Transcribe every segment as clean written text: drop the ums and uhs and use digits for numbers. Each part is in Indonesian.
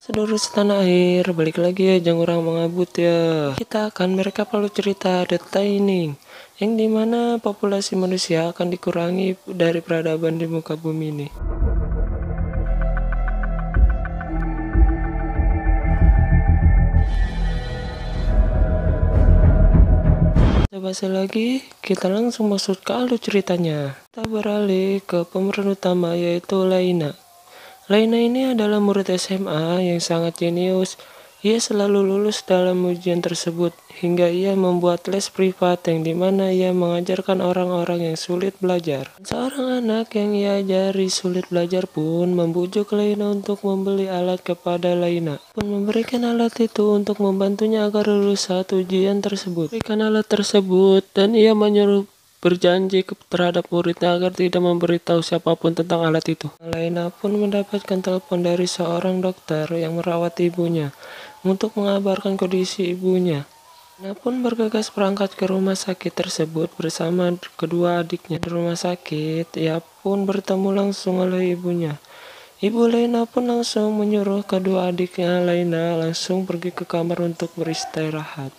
Sedulur setanah air, balik lagi ya jangan orang mengabut ya. Kita akan merekap lalu cerita The Tining, yang dimana populasi manusia akan dikurangi dari peradaban di muka bumi ini. Basa lagi, kita langsung masuk ke alur ceritanya. Kita beralih ke pemeran utama yaitu Laina. Laina ini adalah murid SMA yang sangat jenius. Ia selalu lulus dalam ujian tersebut, hingga ia membuat les privat yang dimana ia mengajarkan orang-orang yang sulit belajar. Seorang anak yang ia ajari sulit belajar pun membujuk Laina untuk membeli alat kepada Laina, pun memberikan alat itu untuk membantunya agar lulus saat ujian tersebut. Berikan alat tersebut dan ia menyuruh berjanji terhadap muridnya agar tidak memberitahu siapapun tentang alat itu. Laina pun mendapatkan telepon dari seorang dokter yang merawat ibunya untuk mengabarkan kondisi ibunya. Laina pun bergegas berangkat ke rumah sakit tersebut bersama kedua adiknya. Di rumah sakit, ia pun bertemu langsung oleh ibunya. Ibu Laina pun langsung menyuruh kedua adiknya Laina langsung pergi ke kamar untuk beristirahat.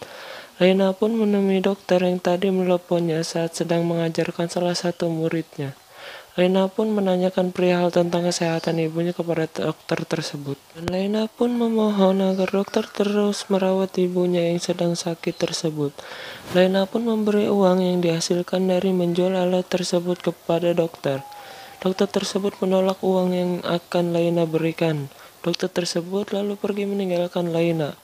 Laina pun menemui dokter yang tadi menelponnya saat sedang mengajarkan salah satu muridnya. Laina pun menanyakan perihal tentang kesehatan ibunya kepada dokter tersebut. Dan Laina pun memohon agar dokter terus merawat ibunya yang sedang sakit tersebut. Laina pun memberi uang yang dihasilkan dari menjual alat tersebut kepada dokter. Dokter tersebut menolak uang yang akan Laina berikan. Dokter tersebut lalu pergi meninggalkan Laina.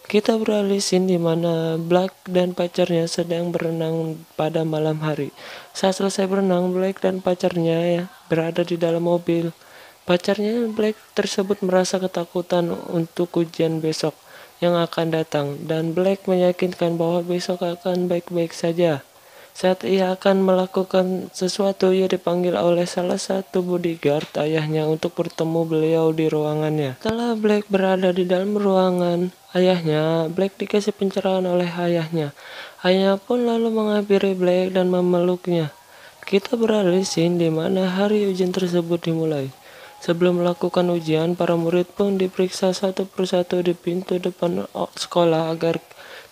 Kita beralih scene di mana Black dan pacarnya sedang berenang pada malam hari. Saat selesai berenang, Black dan pacarnya berada di dalam mobil. Pacarnya Black tersebut merasa ketakutan untuk ujian besok yang akan datang, dan Black meyakinkan bahwa besok akan baik-baik saja. Saat ia akan melakukan sesuatu, ia dipanggil oleh salah satu bodyguard ayahnya untuk bertemu beliau di ruangannya. Setelah Black berada di dalam ruangan ayahnya, Black dikasih pencerahan oleh ayahnya. Ayahnya pun lalu menghampiri Black dan memeluknya. Kita beralih scene di mana hari ujian tersebut dimulai. Sebelum melakukan ujian, para murid pun diperiksa satu persatu di pintu depan sekolah agar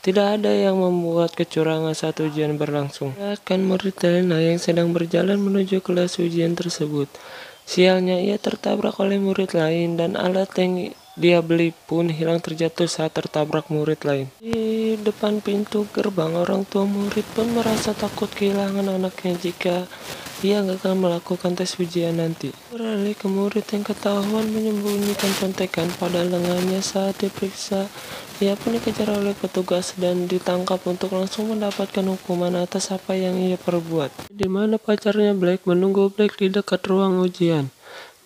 tidak ada yang membuat kecurangan saat ujian berlangsung. Akan murid Laina yang sedang berjalan menuju kelas ujian tersebut. Sialnya ia tertabrak oleh murid lain dan alat yang dia beli pun hilang terjatuh saat tertabrak murid lain. Di depan pintu gerbang, orang tua murid pun merasa takut kehilangan anaknya jika ia gagal melakukan tes ujian nanti. Beralih ke murid yang ketahuan menyembunyikan contekan pada lengannya saat diperiksa. Ia pun dikejar oleh petugas dan ditangkap untuk langsung mendapatkan hukuman atas apa yang ia perbuat. Di mana pacarnya Black menunggu Black di dekat ruang ujian.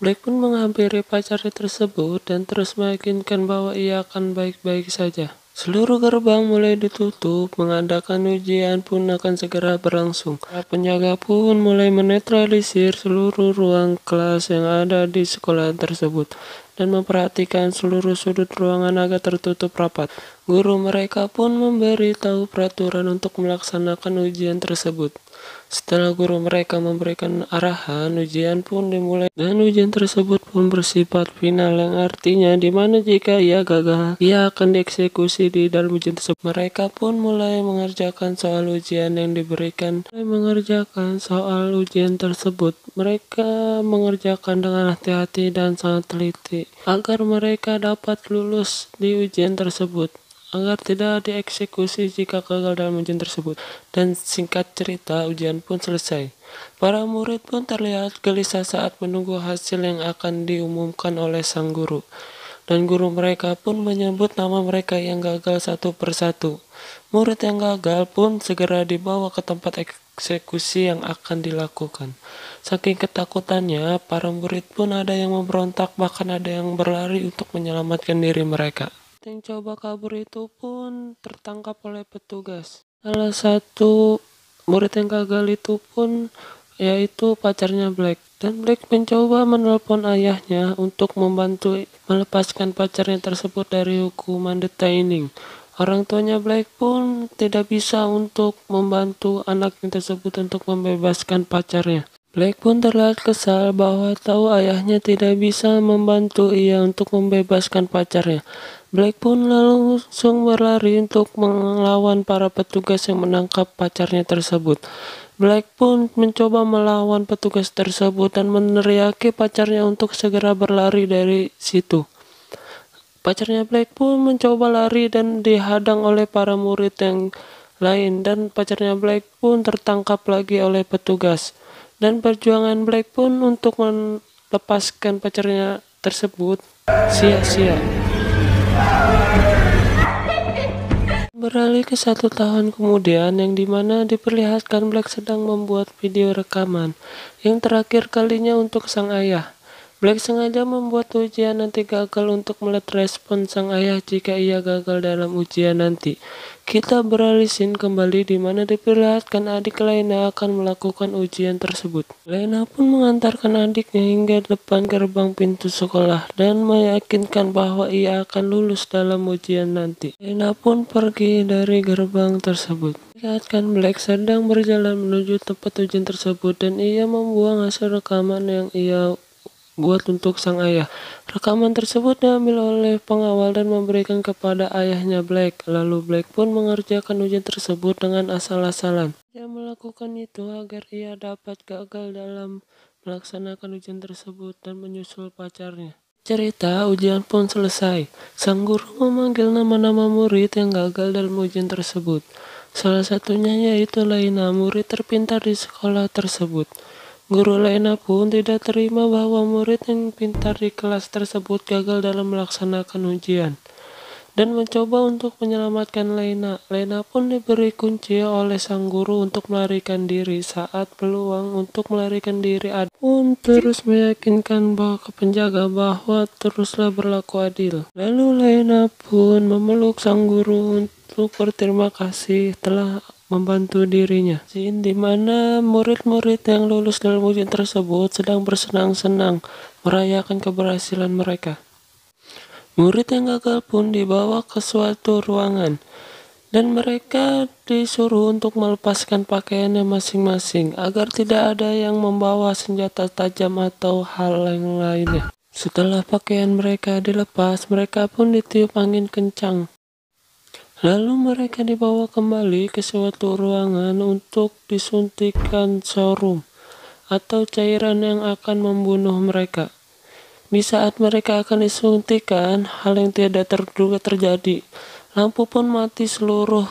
Black pun menghampiri pacarnya tersebut dan terus meyakinkan bahwa ia akan baik-baik saja. Seluruh gerbang mulai ditutup, mengadakan ujian pun akan segera berlangsung. Para penjaga pun mulai menetralisir seluruh ruang kelas yang ada di sekolah tersebut dan memperhatikan seluruh sudut ruangan agar tertutup rapat. Guru mereka pun memberitahu peraturan untuk melaksanakan ujian tersebut. Setelah guru mereka memberikan arahan, ujian pun dimulai dan ujian tersebut pun bersifat final yang artinya dimana jika ia gagal, ia akan dieksekusi di dalam ujian tersebut. Mereka pun mulai mengerjakan soal ujian yang diberikan. Mereka mengerjakan dengan hati-hati dan sangat teliti agar mereka dapat lulus di ujian tersebut, agar tidak dieksekusi jika gagal dalam ujian tersebut. Dan singkat cerita, ujian pun selesai. Para murid pun terlihat gelisah saat menunggu hasil yang akan diumumkan oleh sang guru. Dan guru mereka pun menyebut nama mereka yang gagal satu persatu. Murid yang gagal pun segera dibawa ke tempat eksekusi yang akan dilakukan. Saking ketakutannya, para murid pun ada yang memberontak, bahkan ada yang berlari untuk menyelamatkan diri mereka. Yang coba kabur itu pun tertangkap oleh petugas. Salah satu murid yang gagal itu pun yaitu pacarnya Black. Dan Black mencoba menelpon ayahnya untuk membantu melepaskan pacarnya tersebut dari hukuman The Tining. Orang tuanya Black pun tidak bisa untuk membantu anaknya tersebut untuk membebaskan pacarnya. Black pun terlihat kesal bahwa tahu ayahnya tidak bisa membantu ia untuk membebaskan pacarnya. Black pun langsung berlari untuk melawan para petugas yang menangkap pacarnya tersebut. Black pun mencoba melawan petugas tersebut dan meneriaki pacarnya untuk segera berlari dari situ. Pacarnya Black pun mencoba lari dan dihadang oleh para murid yang lain, dan pacarnya Black pun tertangkap lagi oleh petugas. Dan perjuangan Black pun untuk melepaskan pacarnya tersebut sia-sia. Beralih ke 1 tahun kemudian, yang dimana diperlihatkan Black sedang membuat video rekaman yang terakhir kalinya untuk sang ayah. Black sengaja membuat ujian nanti gagal untuk melihat respon sang ayah jika ia gagal dalam ujian nanti. Kita beralih scene kembali di mana diperlihatkan adik Lena akan melakukan ujian tersebut. Lena pun mengantarkan adiknya hingga depan gerbang pintu sekolah dan meyakinkan bahwa ia akan lulus dalam ujian nanti. Lena pun pergi dari gerbang tersebut. Diperlihatkan Black sedang berjalan menuju tempat ujian tersebut dan ia membuang hasil rekaman yang ia buat untuk sang ayah. Rekaman tersebut diambil oleh pengawal dan memberikan kepada ayahnya Black. Lalu Black pun mengerjakan ujian tersebut dengan asal-asalan. Ia melakukan itu agar ia dapat gagal dalam melaksanakan ujian tersebut dan menyusul pacarnya. Cerita ujian pun selesai. Sang guru memanggil nama-nama murid yang gagal dalam ujian tersebut. Salah satunya yaitu Lena, murid terpintar di sekolah tersebut. Guru Lena pun tidak terima bahwa murid yang pintar di kelas tersebut gagal dalam melaksanakan ujian dan mencoba untuk menyelamatkan Lena. Lena pun diberi kunci oleh sang guru untuk melarikan diri. Saat peluang untuk melarikan diri pun terus meyakinkan bahwa ke penjaga bahwa teruslah berlaku adil. Lalu Lena pun memeluk sang guru untuk berterima kasih telah membantu dirinya. Scene di mana murid-murid yang lulus dalam ujian tersebut sedang bersenang-senang merayakan keberhasilan mereka. Murid yang gagal pun dibawa ke suatu ruangan dan mereka disuruh untuk melepaskan pakaiannya masing-masing agar tidak ada yang membawa senjata tajam atau hal yang lainnya. Setelah pakaian mereka dilepas, mereka pun ditiup angin kencang. Lalu mereka dibawa kembali ke suatu ruangan untuk disuntikan serum atau cairan yang akan membunuh mereka. Di saat mereka akan disuntikan, hal yang tidak terduga terjadi. Lampu pun mati seluruh.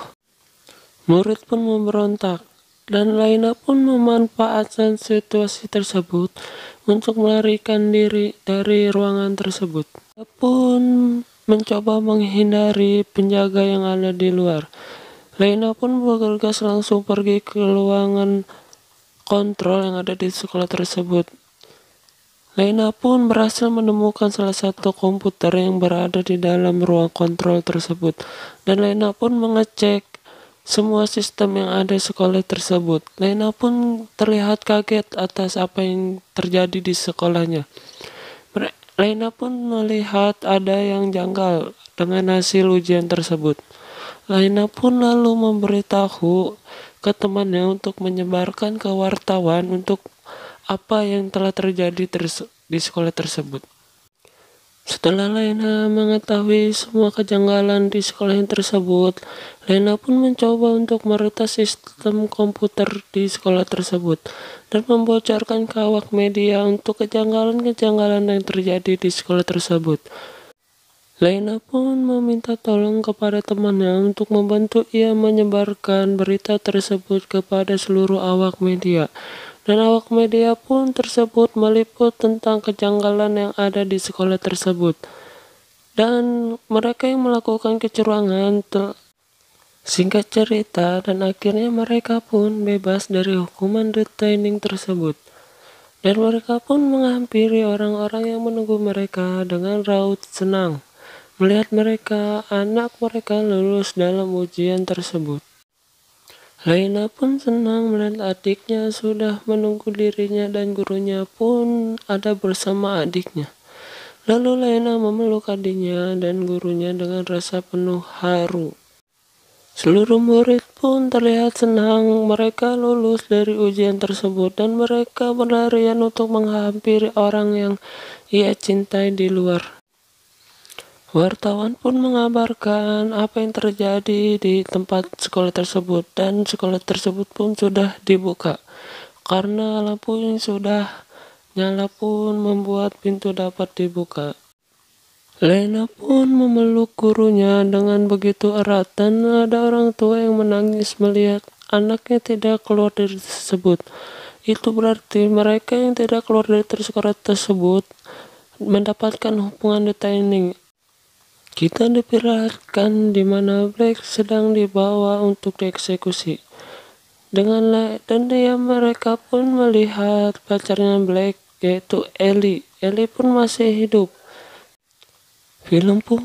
Murid pun memberontak. Dan Lena pun memanfaatkan situasi tersebut untuk melarikan diri dari ruangan tersebut. Dia pun mencoba menghindari penjaga yang ada di luar. Lena pun bergegas langsung pergi ke ruangan kontrol yang ada di sekolah tersebut. Lena pun berhasil menemukan salah satu komputer yang berada di dalam ruang kontrol tersebut. Dan Lena pun mengecek semua sistem yang ada di sekolah tersebut. Lena pun terlihat kaget atas apa yang terjadi di sekolahnya. Lena pun melihat ada yang janggal dengan hasil ujian tersebut. Lena pun lalu memberitahu ke temannya untuk menyebarkan ke wartawan untuk apa yang telah terjadi di sekolah tersebut. Setelah Lena mengetahui semua kejanggalan di sekolah tersebut, Lena pun mencoba untuk meretas sistem komputer di sekolah tersebut dan membocorkan ke awak media untuk kejanggalan-kejanggalan yang terjadi di sekolah tersebut. Lena pun meminta tolong kepada temannya untuk membantu ia menyebarkan berita tersebut kepada seluruh awak media. Dan awak media pun tersebut meliput tentang kejanggalan yang ada di sekolah tersebut. Dan mereka yang melakukan kecurangan singkat cerita, dan akhirnya mereka pun bebas dari hukuman detaining tersebut. Dan mereka pun menghampiri orang-orang yang menunggu mereka dengan raut senang melihat anak mereka lulus dalam ujian tersebut. Lena pun senang melihat adiknya sudah menunggu dirinya dan gurunya pun ada bersama adiknya. Lalu Lena memeluk adiknya dan gurunya dengan rasa penuh haru. Seluruh murid pun terlihat senang. Mereka lulus dari ujian tersebut dan mereka berlarian untuk menghampiri orang yang ia cintai di luar. Wartawan pun mengabarkan apa yang terjadi di tempat sekolah tersebut dan sekolah tersebut pun sudah dibuka. Karena lampu yang sudah nyala pun membuat pintu dapat dibuka. Lena pun memeluk gurunya dengan begitu erat dan ada orang tua yang menangis melihat anaknya tidak keluar dari tersebut. Itu berarti mereka yang tidak keluar dari sekolah tersebut mendapatkan hukuman detaining. Kita diperlihatkan di mana Black sedang dibawa untuk dieksekusi. Dan mereka pun melihat pacarnya Black yaitu Ellie. Ellie pun masih hidup. Film pun